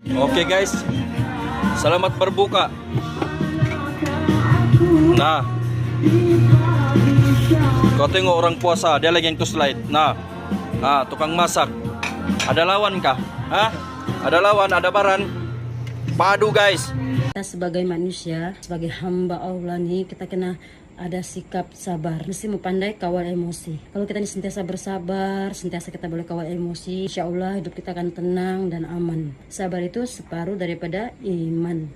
Oke guys, selamat berbuka. Nah, kau tengok orang puasa, dia lagi yang to slide. Nah, tukang masak. Ada lawan kah? Ada lawan, ada baran. Padu guys. Kita sebagai manusia, sebagai hamba Allah nih, kita kena ada sikap sabar. Mesti pandai kawal emosi. Kalau kita ini sentiasa bersabar, sentiasa kita boleh kawal emosi, insya Allah hidup kita akan tenang dan aman. Sabar itu separuh daripada iman.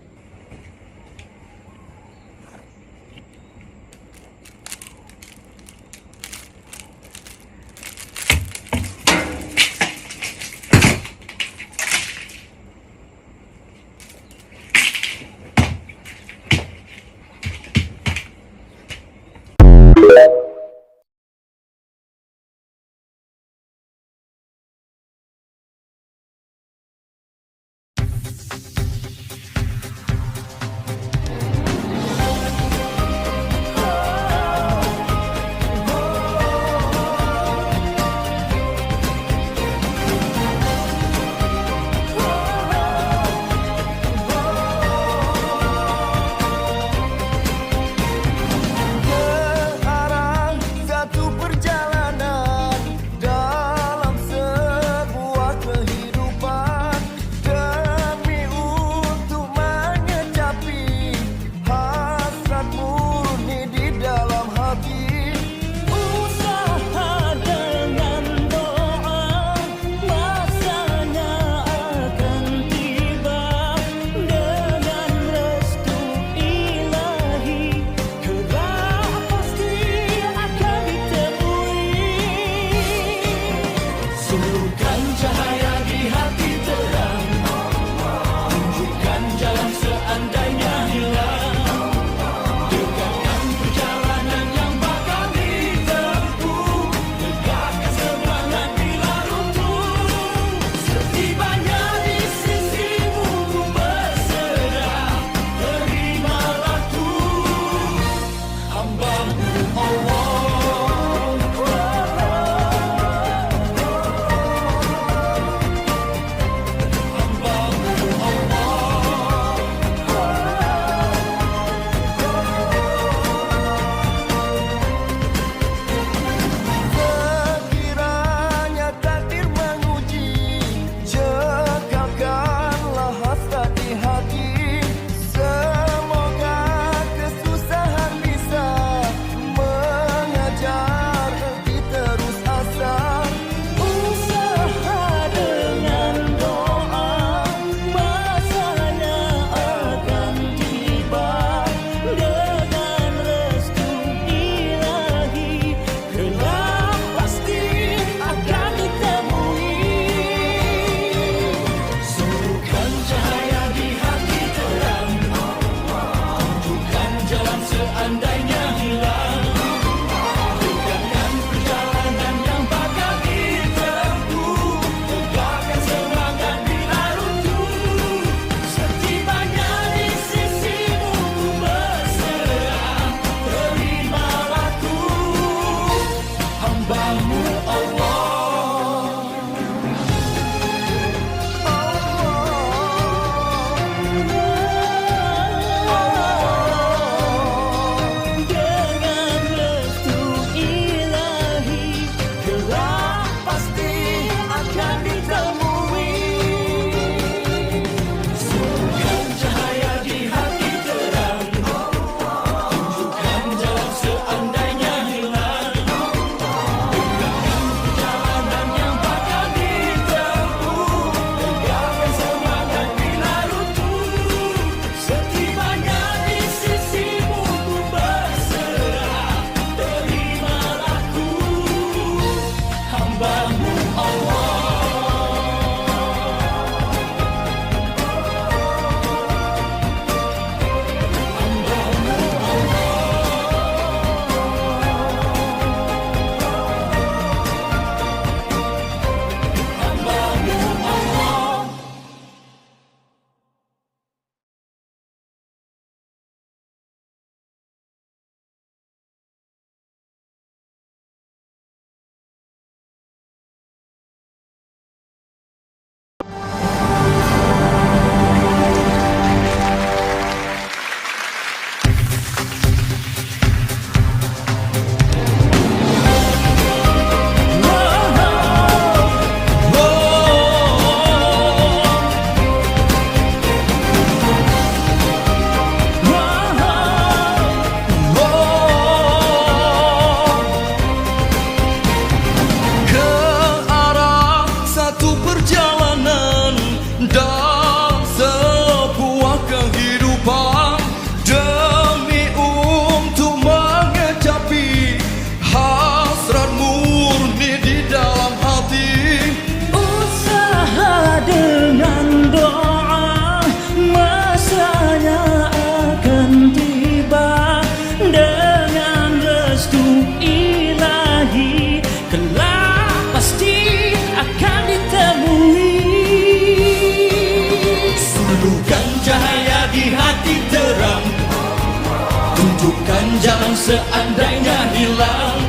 seandainya hilang.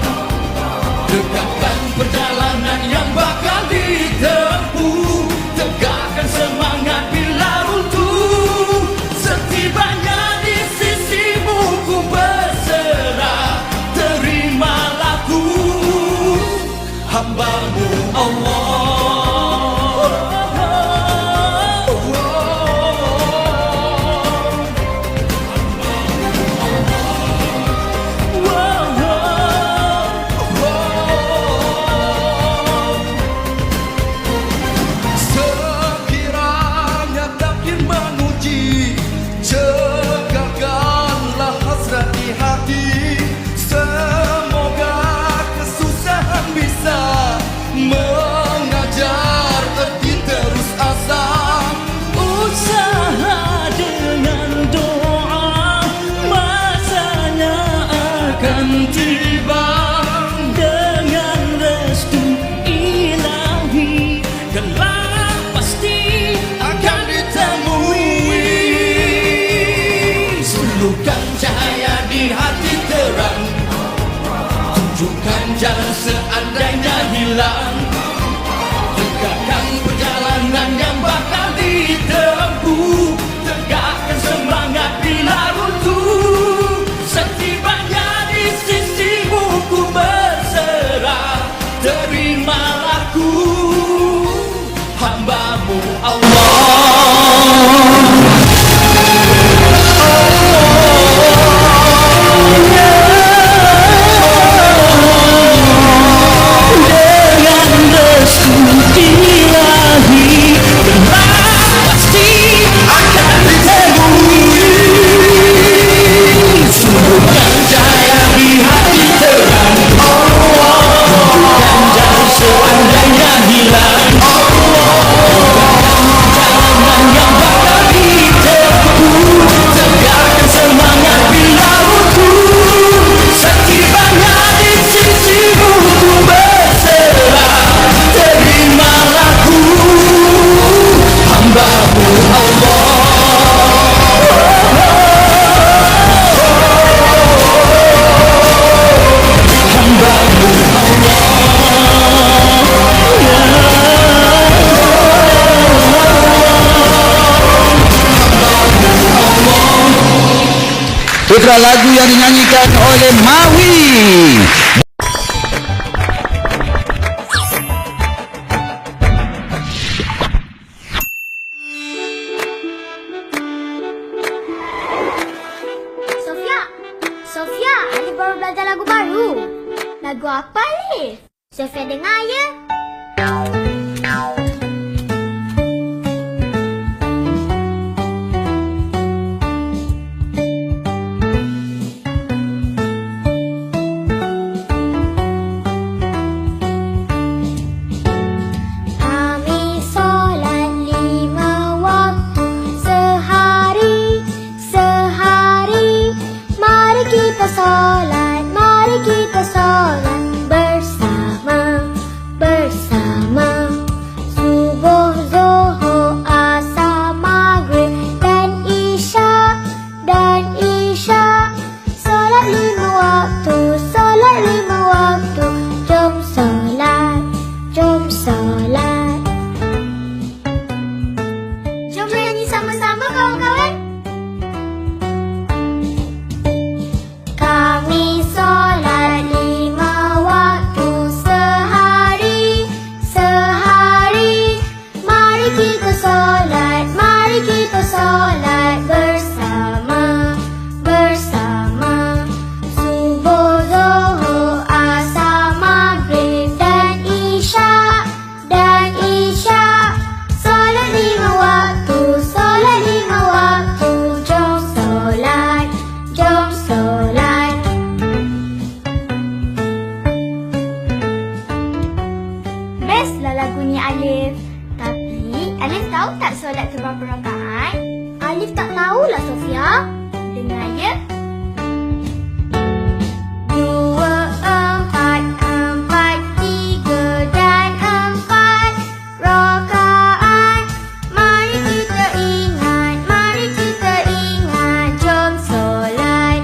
Tegakkan perjalanan yang bakal ditempuh, tegakkan semangat bila runtuh. Setibanya di sisimu ku berserah, terimalah ku, hambamu Allah. Sekiranya takdir menguji, cegahkanlah hasrat di hati. Semoga kesusahan bisa mengajar erti terus asa. Usaha dengan doa, masanya akan tiba. Dengan restu ilahi, kelak pasti akan ditemui. Sulukan cahaya di hati terang, tunjukkan jalan seandainya hilang. Tegakkan perjalanan yang bakal ditempuh, tegakkan semangat bila runtuh. Setibanya di sisimu ku berserah, terimalah ku, hambamu Allah. Dengan restu ilahi, kelak pasti akan ditemui. Sulukan cahaya di hati terang, tunjukkan jalan seandainya hilang. Jalanan yang bakal ditempuh, tegakkan semangat bila runtuh. Setibanya di sisimu ku berserah, terimalah ku, hambamu Allah. Hambamu Putra lagu yang dinyanyikan oleh Mawi. Sofia, Sofia, Alif baru belajar lagu baru. Lagu apa, Alif? Sofia dengar ya. Kami solat 5 waktu sehari. Mari kita solat bersama. Subuh, zuhur, asar, maghrib dan isya. Solat 5 waktu. Jom solat. Jom nyanyi sama-sama kawan-kawan. Kami solat 5 waktu sehari. Mari kita solat bersama. Subuh, zuhur, asar, maghrib dan isya. Solat 5 waktu. Jom solat. Bestlah lagunya Alif. Tapi Alif tahu tak solat tu berapa rakaat? Alif tak tahulah Sofia. Dengar ya. 2, 4, 3 dan 4 rakaat. Mari kita ingat. Jom solat.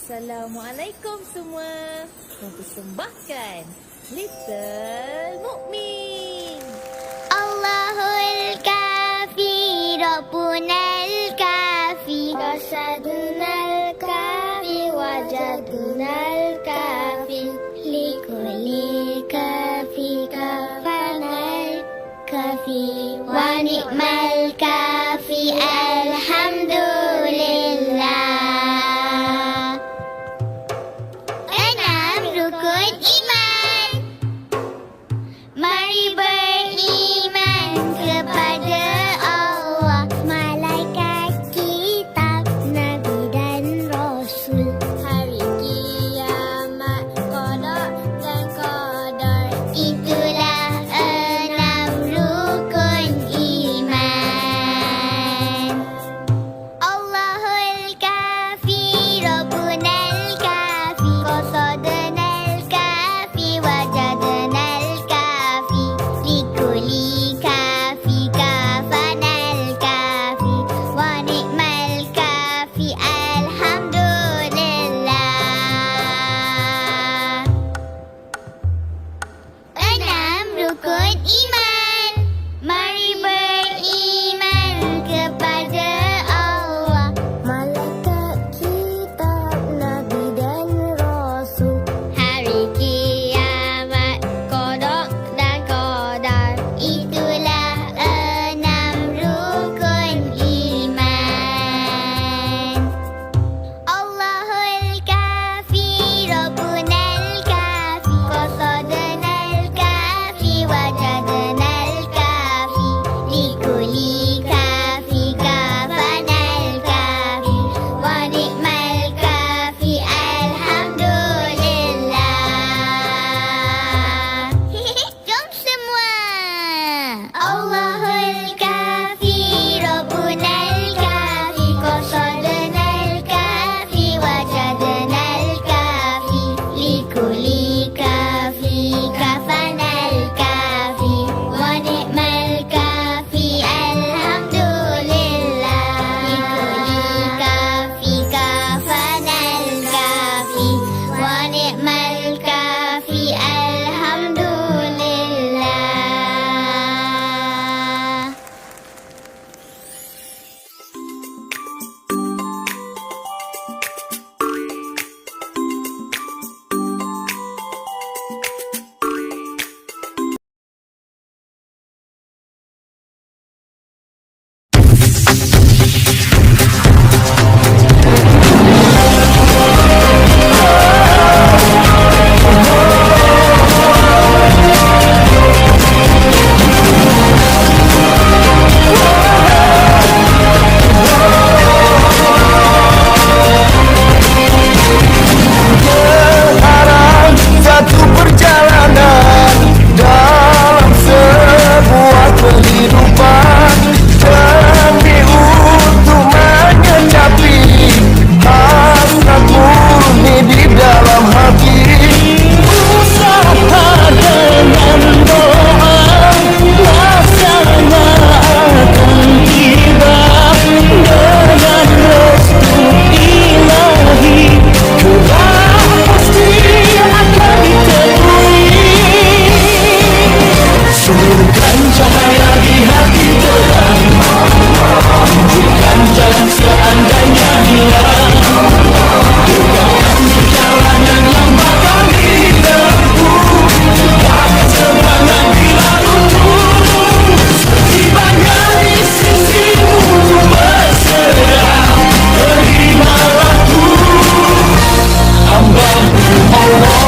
Assalamualaikum semua. Mempersembahkan Little Mukmin. Allahul Kafi, Rabbunal Kafi, Qasadunal Kafi, Wajadunal Kafi, Likulli Kafi, Kafanal Kafi, Wa ni'mal Kafi, Alhamdulillah. Enam rukun iman. Mari beriman kepada Allah, malaikat, kitab, nabi dan rasul, hari kiamat, qada dan qadar. Itulah enam rukun iman. Allahul Kafi, Rabbunal Kafi, Qasadunal Kafi, Wajadunal Kafi, Likulli Kafi, Kafanal Kafi, Wa ni'mal Kafi, Alhamdulillah. Enam rukun iman. Mari beriman kepada Allah, malaikat, kitab, nabi dan rasul, hari kiamat, qada dan qadar. Itulah enam rukun iman. Allahul Kafi, Rabbunal Kafi, Qasadunal Kafi, Wajadunal Kafi, Likulli Kafi, Kafanal Kafi, Wa ni'mal Kafi, Alhamdulillah. Jom semua. Allahul Kafi, Rabbunal Kafi, Qasadunal Kafi, Wajadunal Kafi, Likulli Kafi, Kafanal Kafi, Wa ni'mal Kafi, Alhamdulillah. Likulli Kafi, Kafanal Kafi, Wa ni'mal Kafi, Alhamdulillah. Terhalang satu perjalanan dalam sebuah kehidupan, demi untuk mencapai hasrat murni di dalam hati. Usaha dengan doa, laksana akan tiba dengan restu ilahi. Kelak pasti akan ditemui. Sumurkan cahaya di hati terang, tunjukkan jalan seandainya hilang. Tegakkan perjalanan yang bakal ditempuh, tegakkan semangat bila runtuh. Setibanya di sisimu berserah, terimalah ku, hamba Allah.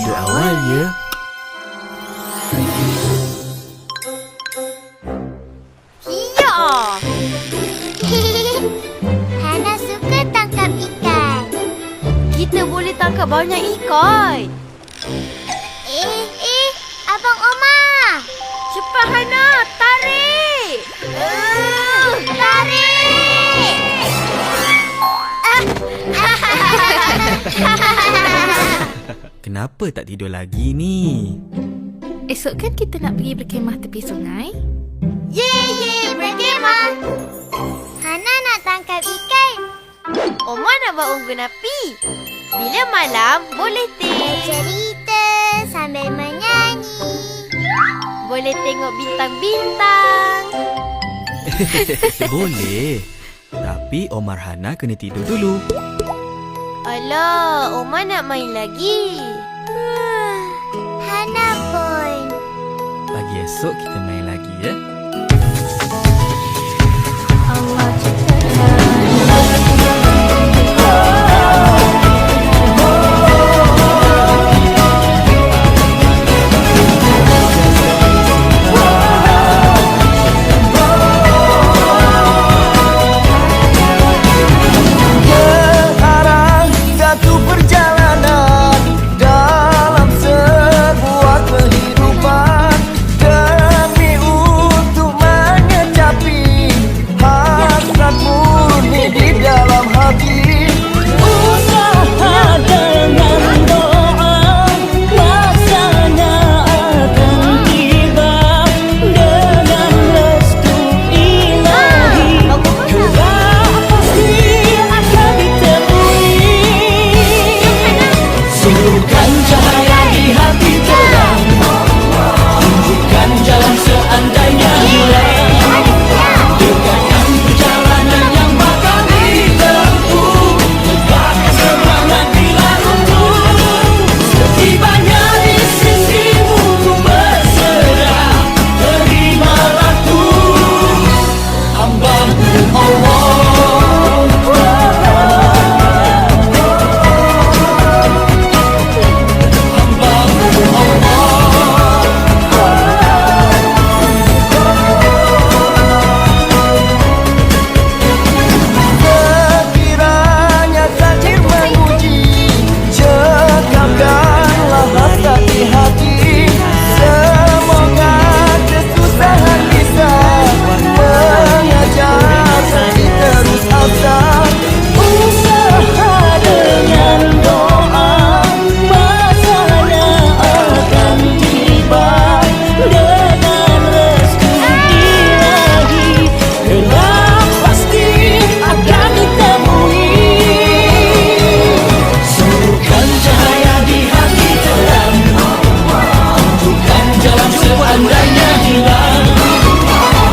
tidur awal ya. Iya. Hana suka tangkap ikan. Kita boleh tangkap banyak ikan. Abang Omar. Cepat Hana, tarik. Tarik! Kenapa tak tidur lagi ni? Esok kan kita nak pergi berkemah tepi sungai? Yeay, berkemah. Hana nak tangkap ikan. Omar nak buat unggun api. Bila malam, boleh Cerita sambil menyanyi. boleh tengok bintang-bintang. Boleh. Tapi Omar Hana kena tidur dulu. Alah, Omar nak main lagi. Hana pun. Pagi esok kita main lagi ya. Allah ciptakan Sekarang satu perjalanan dalam sebuah kehidupan demi untuk mengecapi hasrat murni di dalam hati. Usaha dengan doa masanya akan tiba dengan restu ilahi. Kelak pasti akan ditemui. Suruhkan cahaya di hati terang, tunjukkan jalan seandainya hilang. Dekatkan perjalanan yang bakal ditempuh, tegakkan semangat bila runtuh. Setibanya di sisimu ku berserah, terimalah ku, hamba-Mu Allah. Sekiranya takdir menguji, cekamkanlah hasrat di hati. Semoga kesusahan bisa mengajar hati terus asa. Usaha dengan doa masanya akan tiba dengan restu ilahi. Kelak pasti akan ditemui. Suruhkan cahaya di hati terang, tunjukkan jalan seandainya hilang.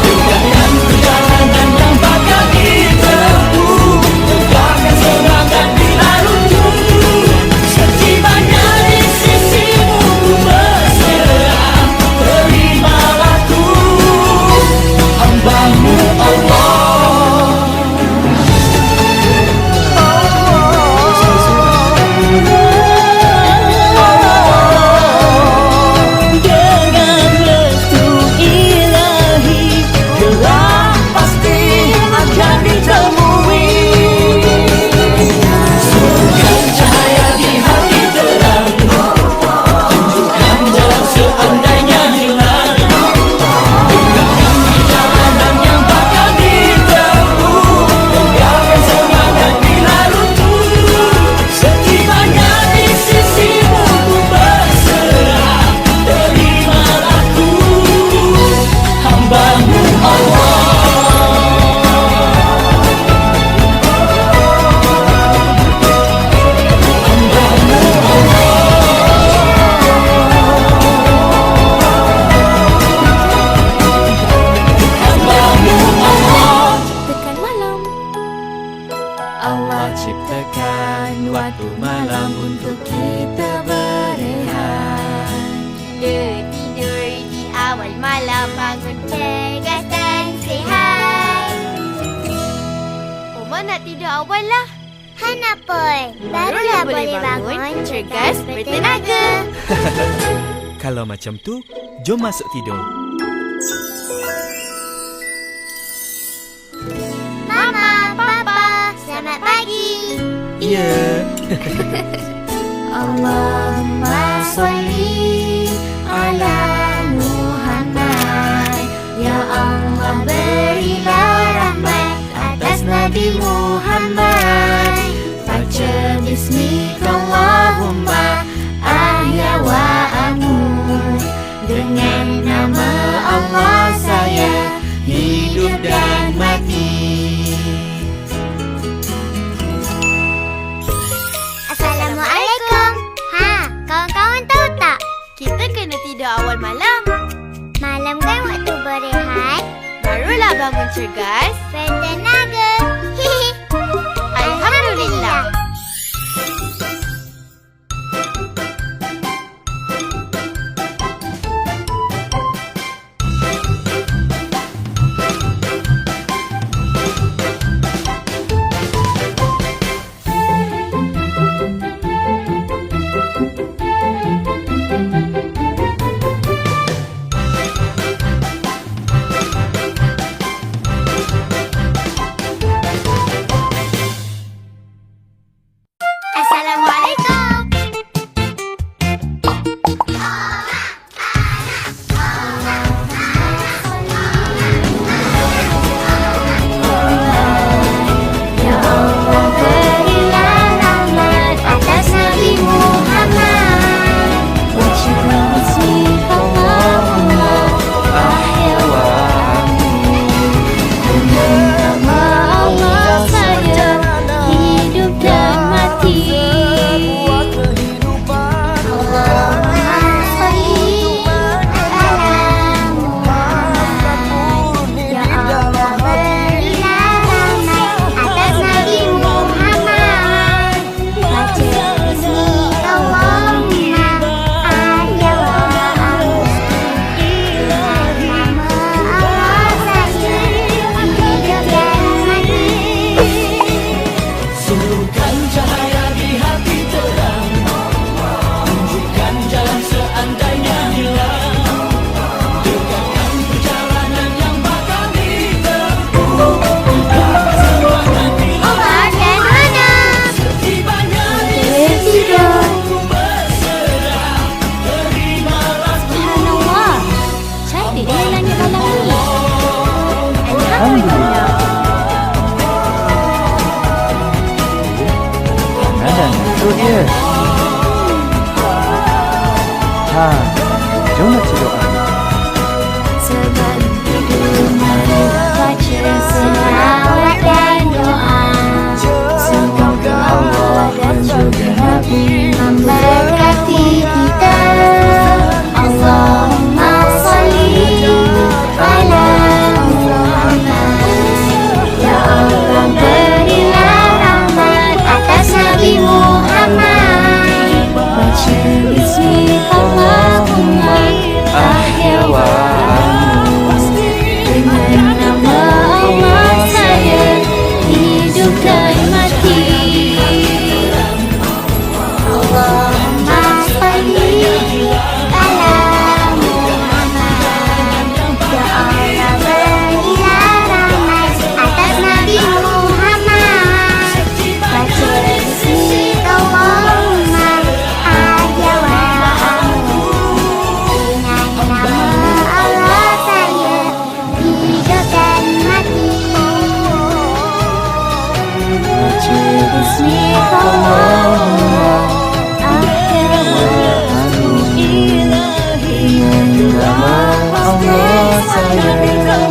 Tegakkan perjalanan yang bakal ditempuh, tegakkan semangat bila runtuh. Setibanya di sisimu ku berserah, terimalah ku, hamba-Mu Allah. Dengan restu ilahi, kelak pasti akan ditemui. Suruhkan cahaya di hati terang, tunjukkan jalan seandainya hilang. Tegakkan perjalanan yang bakal ditempuh, tegakkan semangat bila runtuh. Setibanya di sisimu ku berserah, terimalah ku, hamba-Mu Allah. Tekan malam. Allah ciptakan waktu malam untuk kita berehat. Tidur di awal malam, bangun cergas dan sihat. Omar nak tidur awal lah. Hana Poi. Barulah boleh bangun, cergas, bertenaga. Kalau macam tu, jom masuk tidur. Mama, Papa, selamat pagi. Ya. Allahumma salli ala Muhammad. Ya Allah, berilah rahmat atas Nabi Muhammad. Baca bismillahirrahmanirrahim. Ahya wa amut. Dengan nama Allah saya hidup dan mati. Assalamualaikum. Kawan-kawan tahu tak? Kita kena tidur awal malam. Malam kan waktu berehat, Barulah bangun cergas. bertenaga. Alhamdulillah. Assalamualaikum. Ya Allah, berilah rahmat atas Nabi Muhammad. Baca bismillahirrahmanirrahim. Ahya wa amut. Dengan nama Allah saya hidup dan mati. Allahumma salli ala Muhammad. Ya Allah, berilah rahmat atas Nabi Muhammad. Baca bismillahirrahmanirrahim. Ahya wa amut. Dengan nama Allah saya hidup dan mati. Suruhkan cahaya di hati terang, tunjukkan jalan seandainya hilang, dekatkan perjalanan yang bakal ditempuh. Semangat Omar dan Hana tibanya bertidur. berserah, terimalah Subhanallah. Cantik dia langit malam ni. Alhamdulillah. Dan itu dia. Jom baca doa. Sebelum tidur mari baca selawat dan doa. Semoga Allah dan juga Nabi memberkati kita. Allahumma salli ala Muhammad. Ya Allah, berilah rahmat atas Nabi Muhammad. Baca bismillahirrahmanirrahim. Ahya wa amut. Dengan nama Allah saya hidup dan mati. Allahumma salli ala Muhammad. Ya Allah, berilah rahmat atas Nabi Muhammad. Baca bismillahirrahmanirrahim. Ahya wa amut. Dengan nama Allah saya hidup dan mati. Baca bismillahirrahmanirrahim. Ahya wa amut. Dengan nama Allah saya hidup dan mati.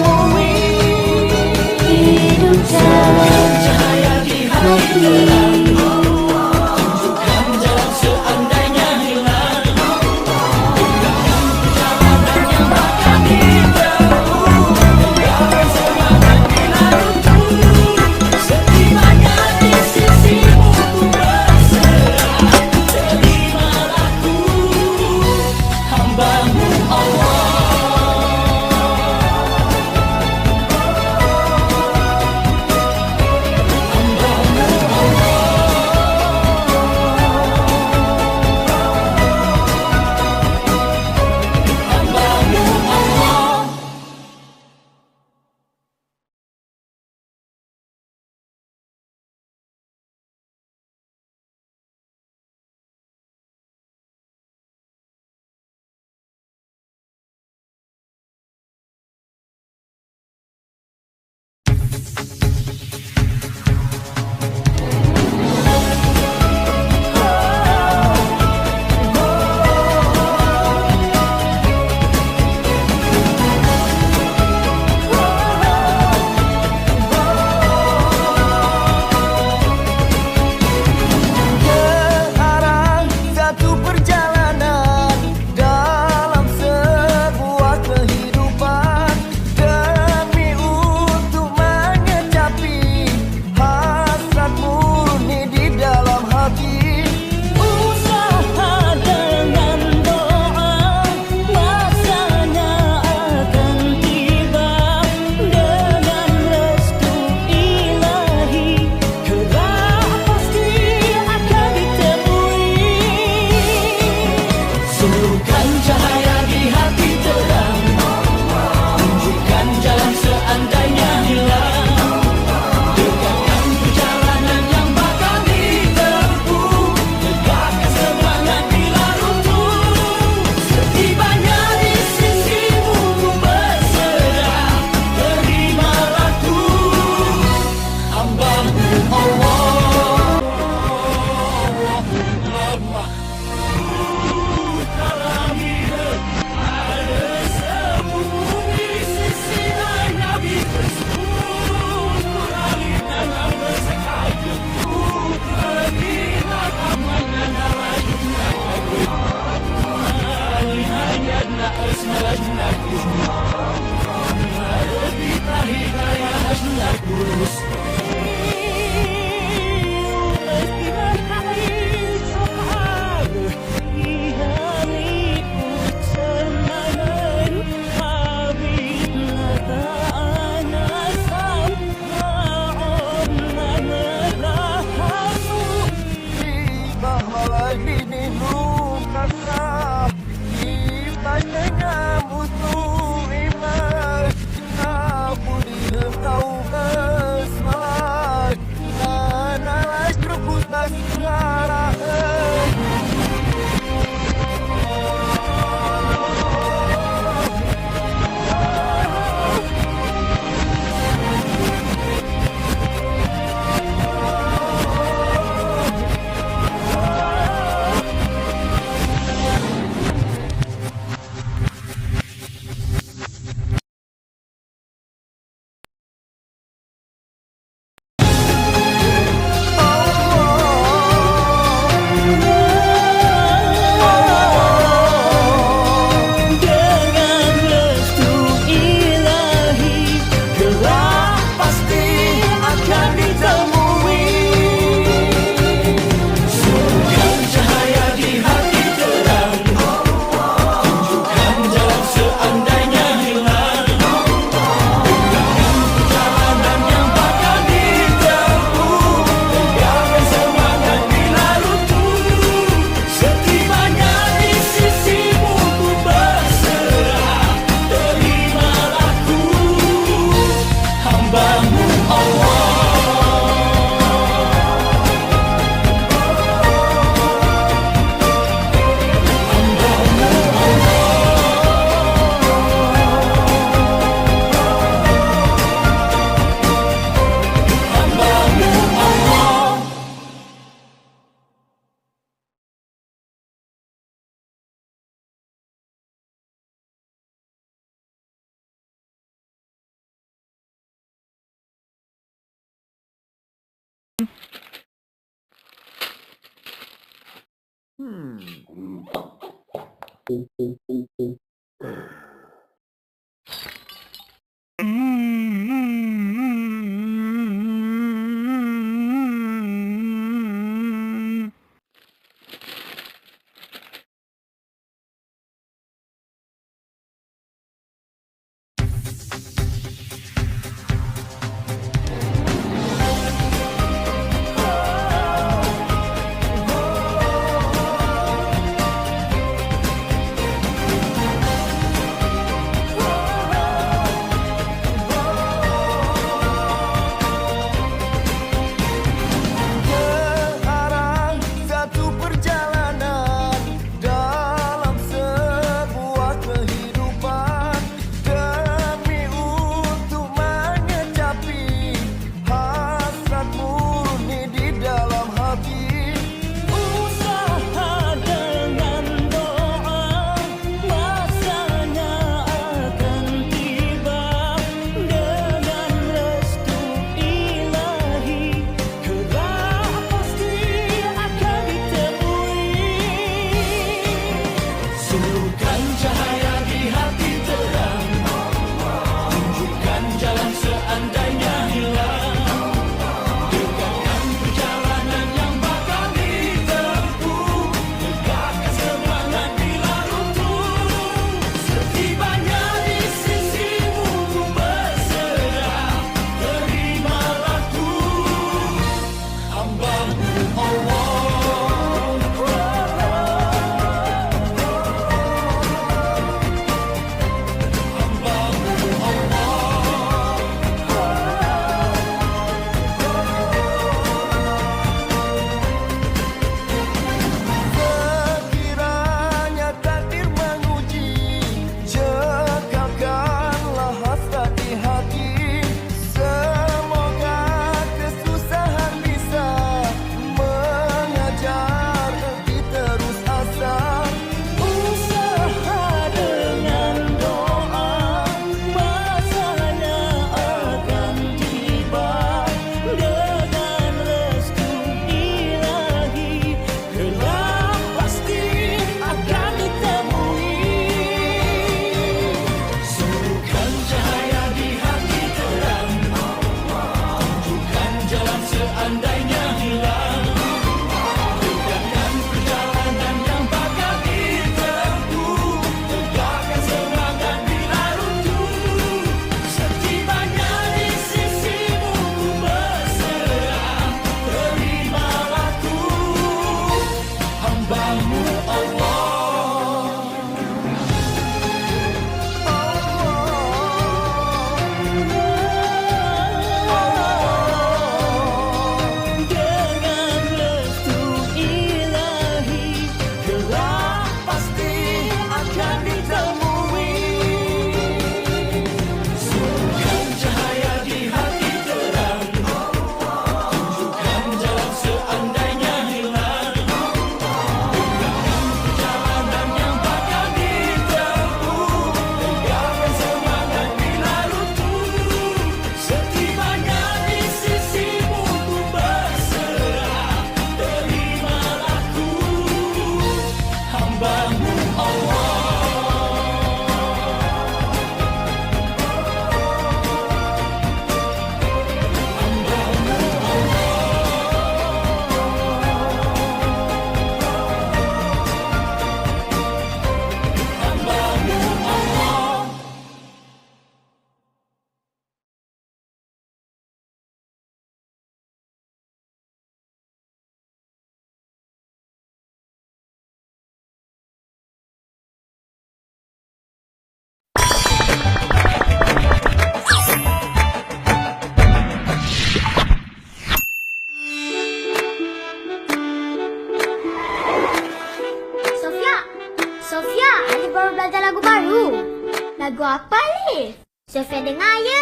Sofia dengar ya.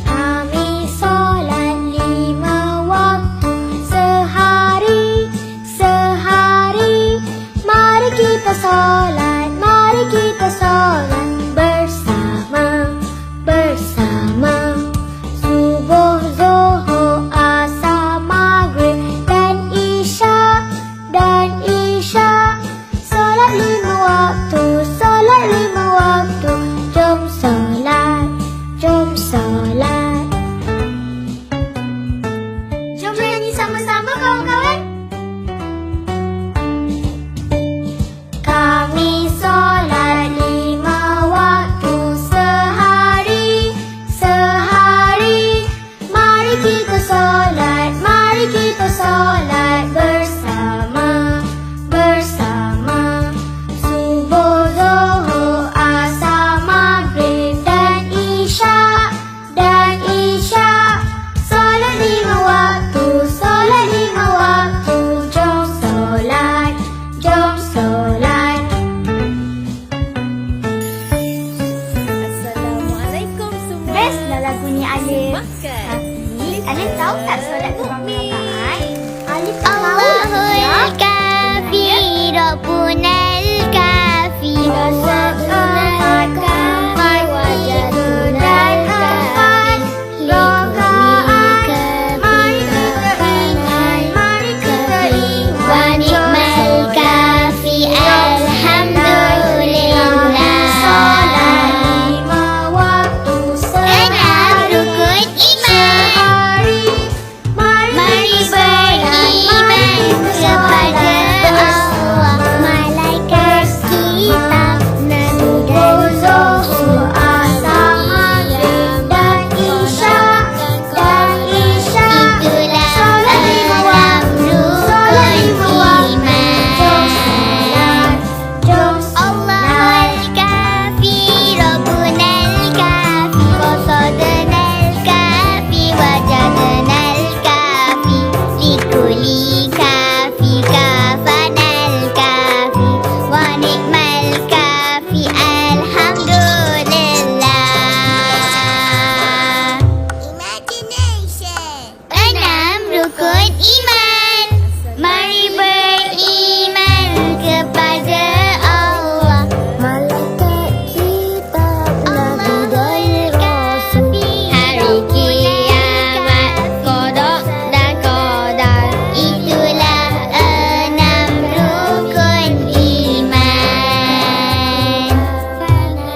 Kami solat 5 waktu sehari. Mari kita solat bersama. Subuh, zuhur, asar, maghrib dan isya. Solat 5 waktu. Jom solat. Jom nyanyi sama-sama kawan-kawan. Kami solat 5 waktu sehari. Mari kita solat bersama. Subuh, zuhur, asar, maghrib dan isya. Solat 5 waktu. Jom solat. Assalamualaikum semua. Bestlah lagunya Alif. Makan. Tapi Alif tahu tak solat berapa rakaat? Alif tak tahu lah Sofia. Kafi, Rabbunal Kafi, Rasulunal Kafi, Wajadunal Kafi, Mari kita Wa ni'mal kafi, alhamdulillah. solat 5 waktu Enam rukun iman. Mari beriman kepada Allah, malaikat, kitab, nabi dan zuhur, asar, maghrib dan isya. Itulah Solat 5 waktu. rukun iman. Jom Allahul kafi, Rabbunal kafi, Qasadunal kafi, Wajadunal kafi, Likulli kafi, kafanal kafi, Wa ni'mal kafi, alhamdulillah. Imagination. 6 rukun iman. Mari beriman kepada Allah, malaikat, kitab, nabi dan rasul, hari kiamat, qada dan qadar. Itulah 6 rukun iman.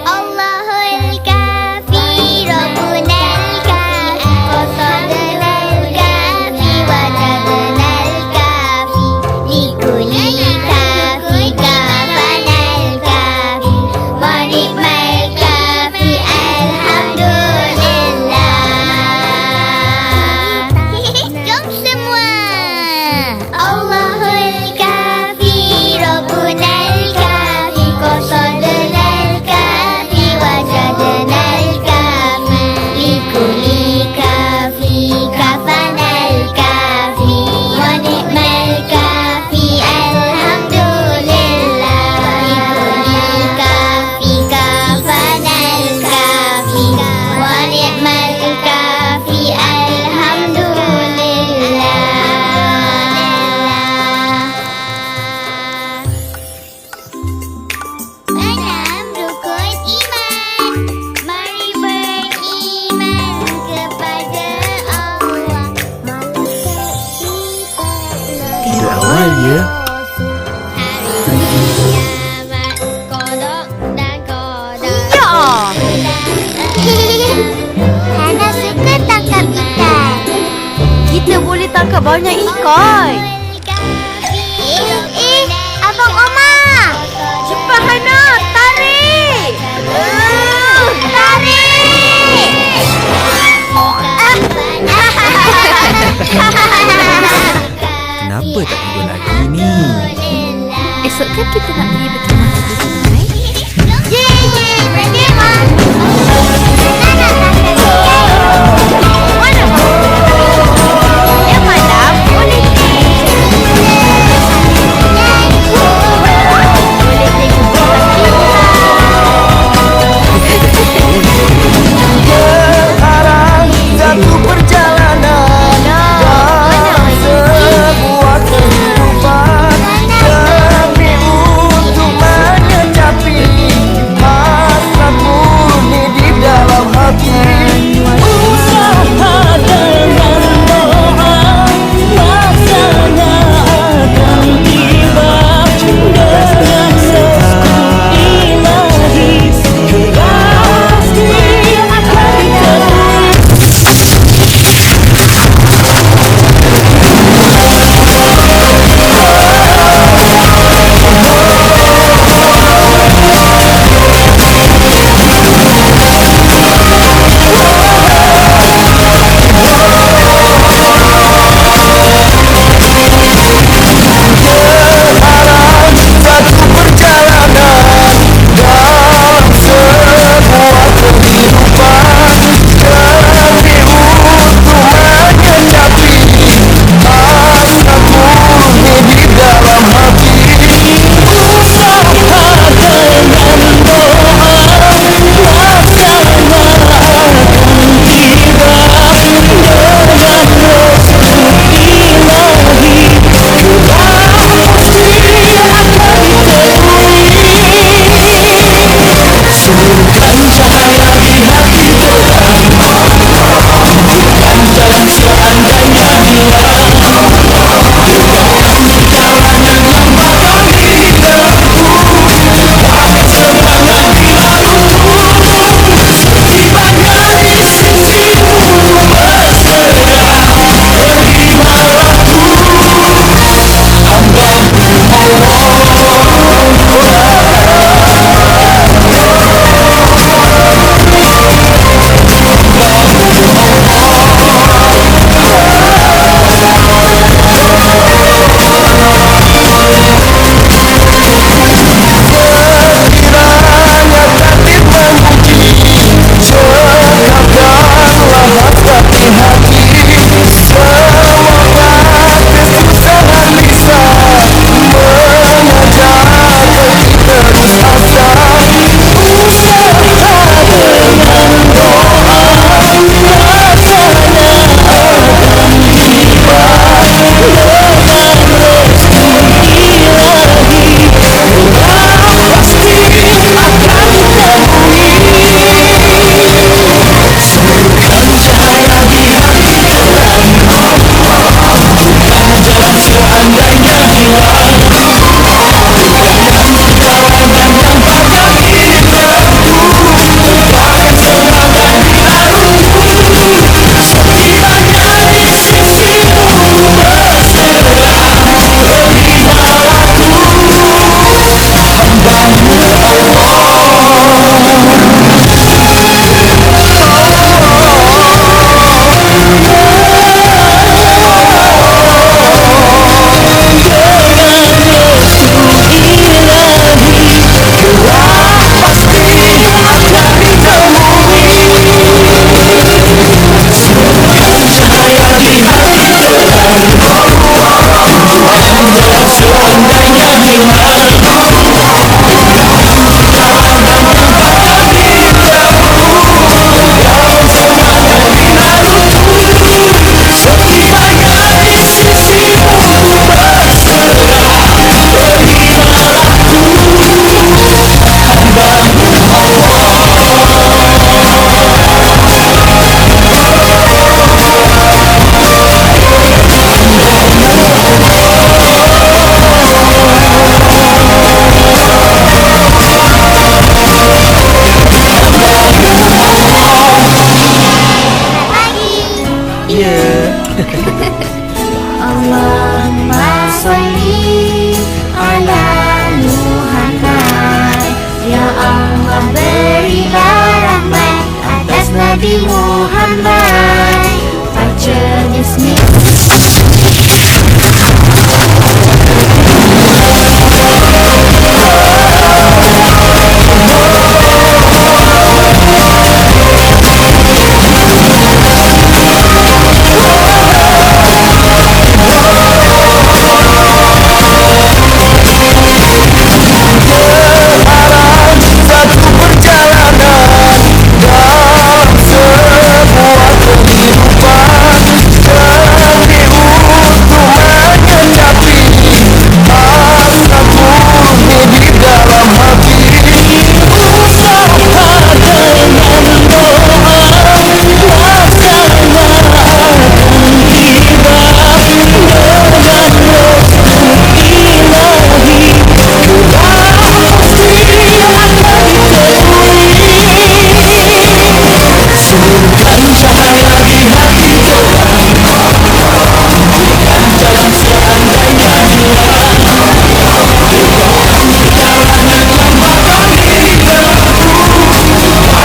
Allahul kafi, Rabbunal kafi, Qasadunal kafi, Wajadunal kafi, Likulli kafi, kafanal kafi, Wa ni'mal kafi, alhamdulillah. Jom semua. Allahul kafi, Rabbunal kafi, Qasadunal kafi, Wajadunal kafi, Likulli kafi, kafanal kafi, Wa ni'mal kafi, alhamdulillah. Likulli kafi, kafanal kafi, Wa ni'mal kafi, alhamdulillah. 6 rukun iman. Mari beriman kepada Allah, malaikat, kitab, Tiada awal ya. hari kiamat, qada dan qadar. Hana suka tangkap ikan. Kita boleh tangkap banyak ikan. Abang Omar. Cepat Hana, tarik. Kenapa tak tidur lagi ni? Esok kan kita nak pergi berkemah di sungai. Yeay, yeay. Berkemah. Allahumma sholli ala Muhammad. Ya Allah berilah rahmat atas Nabi Muhammad. Baca bismillah. Satu perjalanan dalam sebuah kehidupan, seni untuk mengendapi asa murni di dalam hati. Usaha dengan doa, laksanakan ibadah dengan restu ilahi. Surkan cahaya di hati orang, berikan jalan seandainya hilang. Jalanan yang bakal ditempuh, semangat baru.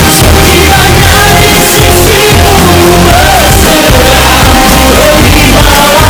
Setibanya di sisimu berserah, terimalah